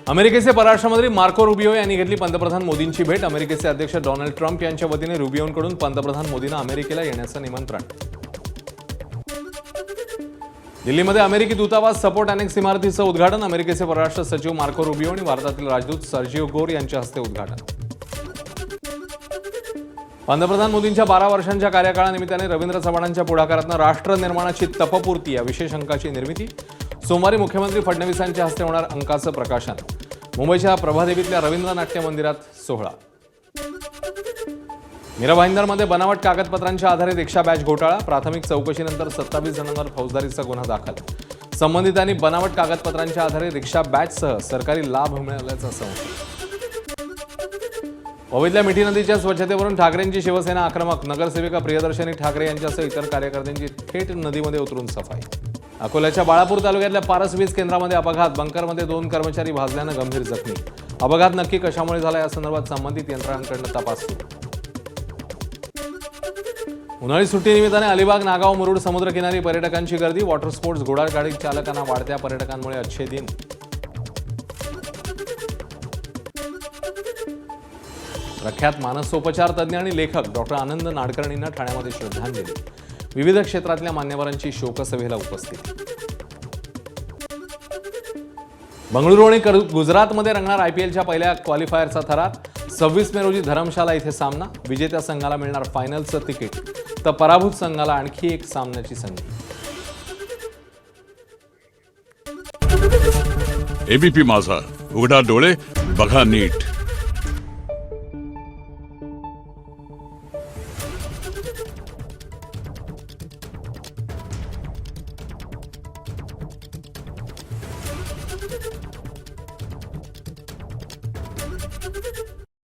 अमेरिकेचे परराष्ट्र मंत्री मार्को रुबियो यांनी घेतली पंतप्रधान मोदींची भेट। अमेरिकेचे अध्यक्ष डोनाल्ड ट्रम्प यांच्या वतीने रुबियोंकडून पंतप्रधान मोदींना अमेरिकेला येण्याचं निमंत्रण। दिल्लीमध्ये अमेरिकी दूतावास सपोर्ट अनेक्स इमारतीचं उद्घाटन। अमेरिकेचे परराष्ट्र सचिव मार्को रुबियो आणि भारतातील राजदूत सर्जिओ गोर यांच्या हस्ते उद्घाटन। पंतप्रधान मोदींच्या 12 वर्षांच्या कार्यकाळानिमित्ताने रवींद्र चव्हाणांच्या पुढाकारातून राष्ट्र निर्माणाची तपपूर्ती या विशेष अंकाची निर्मिती। सोमवारी मुख्यमंत्री फडणवीसांच्या हस्ते होणार अंकाचं प्रकाशन। मुंबईच्या प्रभादेवीतल्या रवींद्र नाट्य मंदिरात सोहळा। मीरा भाईंदरमध्ये बनावट कागदपत्रांच्या आधारे रिक्षा बॅच घोटाळा। प्राथमिक चौकशीनंतर 27 जणांवर फौजदारीचा गुन्हा दाखल। संबंधितांनी बनावट कागदपत्रांच्या आधारे रिक्षा बॅचसह सरकारी लाभ मिळवल्याचा संशय। पवित्र्या मिठी नदीच्या स्वच्छतेवरून ठाकरेंची शिवसेना आक्रमक। नगरसेविका प्रियदर्शनी ठाकरे यांच्यासह इतर कार्यकर्त्यांची थेट नदीमध्ये उतरून सफाई। अकोल्याच्या बाळापूर तालुक्यातल्या पारस वीज केंद्रामध्ये अपघात। बंकरमध्ये 2 कर्मचारी भाजल्यानं गंभीर जखमी। अपघात नक्की कशामुळे झाला या संदर्भात संबंधित यंत्रणांकडून तपास सुरू। उन्हाळी सुट्टीनिमित्ताने अलिबाग, नागाव, मुरुड समुद्रकिनारी पर्यटकांची गर्दी। वॉटर स्पोर्ट्स, घोडागाडी चालकांना वाढत्या पर्यटकांमुळे अच्छे दिन। प्रख्यात मानसोपचार तज्ज्ञ आणि लेखक डॉक्टर आनंद नाडकर्णींना ठाण्यामध्ये श्रद्धांजली। विविध क्षेत्रातल्या मान्यवरांची शोकसभेला उपस्थिती। बंगळुरू आणि गुजरातमध्ये रंगणार आयपीएलच्या पहिल्या क्वालिफायरचा थरार। 26 मे रोजी धरमशाला इथे सामना। विजेत्या संघाला मिळणार फायनलचं तिकीट, तर पराभूत संघाला आणखी एक सामन्याची संधी। एबीपी माझा, उघडा डोळे बघा नीट।